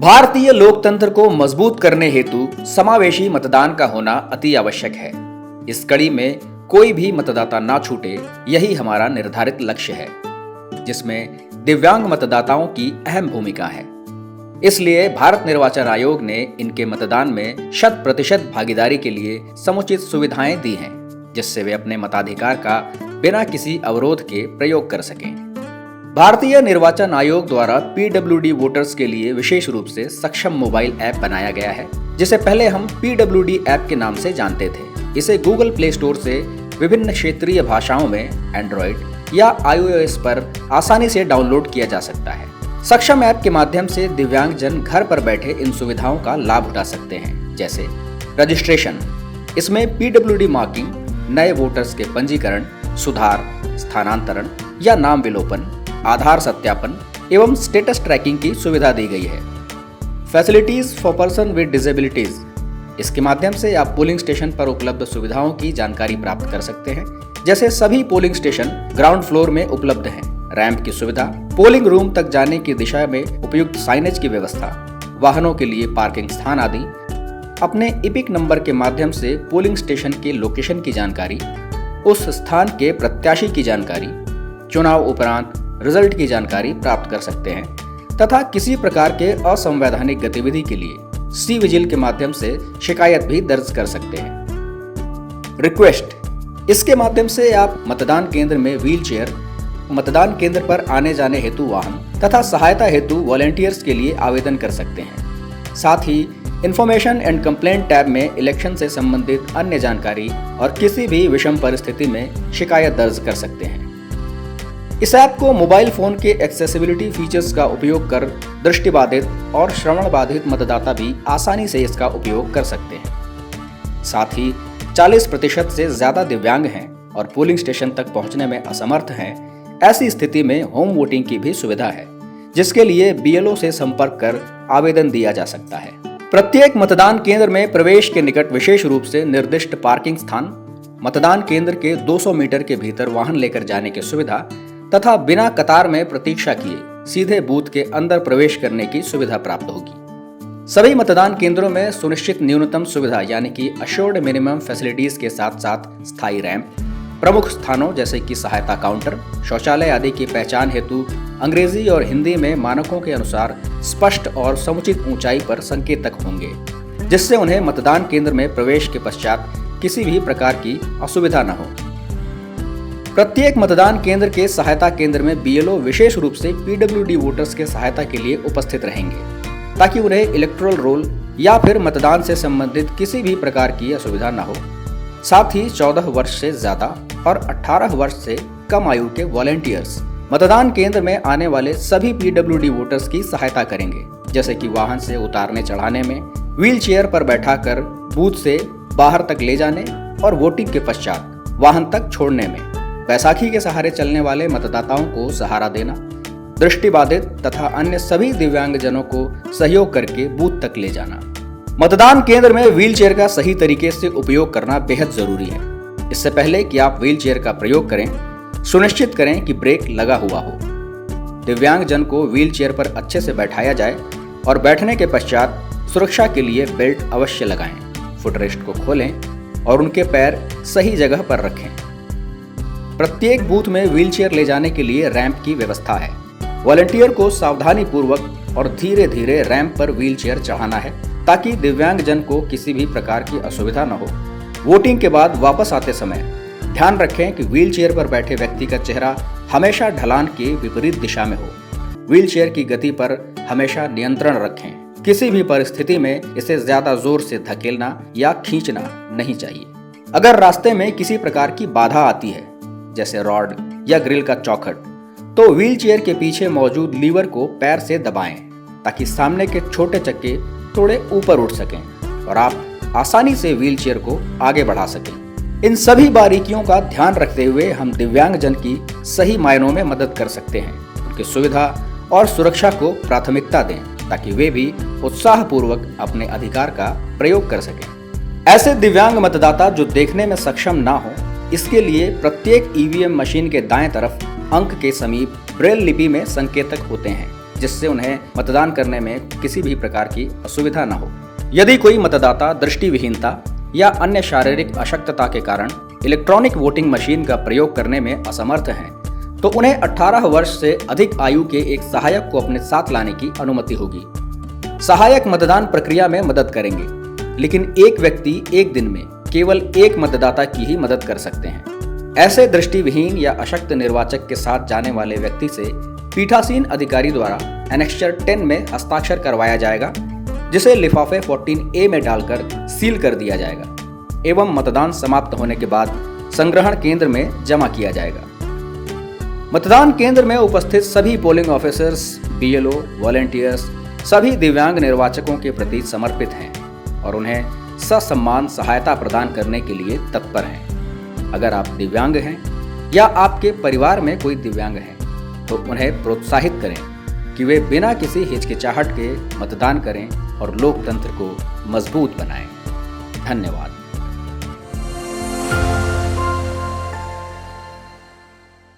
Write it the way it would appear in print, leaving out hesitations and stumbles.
भारतीय लोकतंत्र को मजबूत करने हेतु समावेशी मतदान का होना अति आवश्यक है। इस कड़ी में कोई भी मतदाता ना छूटे, यही हमारा निर्धारित लक्ष्य है, जिसमें दिव्यांग मतदाताओं की अहम भूमिका है। इसलिए भारत निर्वाचन आयोग ने इनके मतदान में 100% भागीदारी के लिए समुचित सुविधाएं दी हैं, जिससे वे अपने मताधिकार का बिना किसी अवरोध के प्रयोग कर सकें। भारतीय निर्वाचन आयोग द्वारा PWD वोटर्स के लिए विशेष रूप से सक्षम मोबाइल ऐप बनाया गया है, जिसे पहले हम PWD ऐप के नाम से जानते थे। इसे गूगल प्ले स्टोर से विभिन्न क्षेत्रीय भाषाओं में एंड्रॉइड या iOS पर आसानी से डाउनलोड किया जा सकता है। सक्षम ऐप के माध्यम से दिव्यांग जन घर पर बैठे इन सुविधाओं का लाभ उठा सकते हैं, जैसे रजिस्ट्रेशन। इसमें PWD मार्किंग, नए वोटर्स के पंजीकरण, सुधार, स्थानांतरण या नाम विलोपन, आधार सत्यापन एवं स्टेटस ट्रैकिंग की सुविधा दी गई है। Facilities for person with disabilities, इसके माध्यम से आप पोलिंग स्टेशन पर उपलब्ध सुविधाओं की जानकारी प्राप्त कर सकते हैं, जैसे सभी पोलिंग स्टेशन ग्राउंड फ्लोर में उपलब्ध हैं, रैंप की सुविधा, पोलिंग रूम तक जाने की दिशा में उपयुक्त साइनेज की व्यवस्था, वाहनों के लिए पार्किंग स्थान आदि। अपने इपिक नंबर के माध्यम से पोलिंग स्टेशन के लोकेशन की जानकारी, उस स्थान के प्रत्याशी की जानकारी, चुनाव उपरांत रिजल्ट की जानकारी प्राप्त कर सकते हैं तथा किसी प्रकार के असंवैधानिक गतिविधि के लिए सी विजिल के माध्यम से शिकायत भी दर्ज कर सकते हैं। रिक्वेस्ट, इसके माध्यम से आप मतदान केंद्र में व्हील चेयर, मतदान केंद्र पर आने जाने हेतु वाहन तथा सहायता हेतु वॉलंटियर्स के लिए आवेदन कर सकते हैं। साथ ही इंफॉर्मेशन एंड कंप्लेंट टैब में इलेक्शन से संबंधित अन्य जानकारी और किसी भी विषम परिस्थिति में शिकायत दर्ज कर सकते हैं। इस ऐप को मोबाइल फोन के एक्सेसिबिलिटी फीचर्स का उपयोग कर दृष्टिबाधित और श्रवण बाधित मतदाता भी आसानी से इसका उपयोग कर सकते हैं। साथ ही 40% से ज्यादा दिव्यांग हैं और पोलिंग स्टेशन तक पहुंचने में असमर्थ हैं। ऐसी स्थिति में होम वोटिंग की भी सुविधा है, जिसके लिए BLO से संपर्क कर आवेदन दिया जा सकता है। प्रत्येक मतदान केंद्र में प्रवेश के निकट विशेष रूप से निर्दिष्ट पार्किंग स्थान, मतदान केंद्र के 200 मीटर के भीतर वाहन लेकर जाने की सुविधा तथा बिना कतार में प्रतीक्षा किए सीधे बूथ के अंदर प्रवेश करने की सुविधा प्राप्त होगी। सभी मतदान केंद्रों में सुनिश्चित न्यूनतम सुविधा यानी कि अश्योर्ड मिनिमम फैसिलिटीज के साथ साथ स्थायी रैंप, प्रमुख स्थानों जैसे कि सहायता काउंटर, शौचालय आदि की पहचान हेतु अंग्रेजी और हिंदी में मानकों के अनुसार स्पष्ट और समुचित ऊंचाई पर संकेतक होंगे, जिससे उन्हें मतदान केंद्र में प्रवेश के पश्चात किसी भी प्रकार की असुविधा न हो। प्रत्येक मतदान केंद्र के सहायता केंद्र में BLO विशेष रूप से PWD वोटर्स के सहायता के लिए उपस्थित रहेंगे, ताकि उन्हें इलेक्टोरल रोल या फिर मतदान से संबंधित किसी भी प्रकार की असुविधा न हो। साथ ही 14 वर्ष से ज्यादा और 18 वर्ष से कम आयु के वॉलंटियर्स मतदान केंद्र में आने वाले सभी PWD वोटर्स की सहायता करेंगे, जैसे कि वाहन से उतारने चढ़ाने में, व्हील चेयर पर बैठाकर बूथ से बाहर तक ले जाने और वोटिंग के पश्चात वाहन तक छोड़ने में, बैसाखी के सहारे चलने वाले मतदाताओं को सहारा देना, दृष्टिबाधित तथा अन्य सभी दिव्यांगजनों को सहयोग करके बूथ तक ले जाना। मतदान केंद्र में व्हील चेयर का सही तरीके से उपयोग करना बेहद जरूरी है। इससे पहले कि आप व्हील चेयर का प्रयोग करें, सुनिश्चित करें कि ब्रेक लगा हुआ हो। दिव्यांगजन को व्हील चेयर पर अच्छे से बैठाया जाए और बैठने के पश्चात सुरक्षा के लिए बेल्ट अवश्य लगाएं। फुटरेस्ट को खोलें और उनके पैर सही जगह पर रखें। प्रत्येक बूथ में व्हीलचेयर ले जाने के लिए रैंप की व्यवस्था है। वॉलंटियर को सावधानी पूर्वक और धीरे धीरे रैंप पर व्हीलचेयर चढ़ाना है, ताकि दिव्यांगजन को किसी भी प्रकार की असुविधा न हो। वोटिंग के बाद वापस आते समय ध्यान रखें कि व्हीलचेयर पर बैठे व्यक्ति का चेहरा हमेशा ढलान के विपरीत दिशा में हो। व्हीलचेयर की गति पर हमेशा नियंत्रण रखें। किसी भी परिस्थिति में इसे ज्यादा जोर से धकेलना या खींचना नहीं चाहिए। अगर रास्ते में किसी प्रकार की बाधा आती है, जैसे रॉड या ग्रिल का चौखट, तो व्हील चेयर के पीछे मौजूद लीवर को पैर से दबाएं, ताकि सामने के छोटे चक्के थोड़े ऊपर उठ सकें और आप आसानी से व्हील चेयर को आगे बढ़ा सकें। इन सभी बारीकियों का ध्यान रखते हुए हम दिव्यांगजन की सही मायनों में मदद कर सकते हैं। उनकी सुविधा और सुरक्षा को प्राथमिकता दें, ताकि वे भी उत्साहपूर्वक अपने अधिकार का प्रयोग कर सकें। ऐसे दिव्यांग मतदाता जो देखने में सक्षम ना हो, इसके लिए प्रत्येक EVM मशीन के दाएं तरफ अंक के समीप ब्रेल लिपि में संकेतक होते हैं, जिससे उन्हें मतदान करने में किसी भी प्रकार की असुविधा न हो। यदि कोई मतदाता दृष्टिविहीनता या अन्य शारीरिक अशक्तता के कारण इलेक्ट्रॉनिक वोटिंग मशीन का प्रयोग करने में असमर्थ हैं, तो उन्हें 18 वर्ष से अधिक आयु के एक सहायक को अपने साथ लाने की अनुमति होगी। सहायक मतदान प्रक्रिया में मदद करेंगे, लेकिन एक व्यक्ति एक दिन में केवल एक मतदाता की ही मदद कर सकते हैं। ऐसे दृष्टिविहीन या अशक्त निर्वाचक के साथ जाने वाले व्यक्ति से पीठासीन अधिकारी द्वारा एनेक्सचर 10 में हस्ताक्षर करवाया जाएगा, जिसे लिफाफे 14A में डालकर सील कर दिया जाएगा एवं मतदान समाप्त होने के बाद संग्रहण केंद्र में जमा किया जाएगा। मतदान केंद्र में उपस्थित सभी पोलिंग ऑफिसर्स, BLO, वॉलंटियर्स सभी दिव्यांग निर्वाचकों के प्रति समर्पित हैं और उन्हें ससम्मान सहायता प्रदान करने के लिए तत्पर हैं। अगर आप दिव्यांग हैं या आपके परिवार में कोई दिव्यांग है तो उन्हें प्रोत्साहित करें कि वे बिना किसी हिचकिचाहट के मतदान करें और लोकतंत्र को मजबूत बनाएं। धन्यवाद।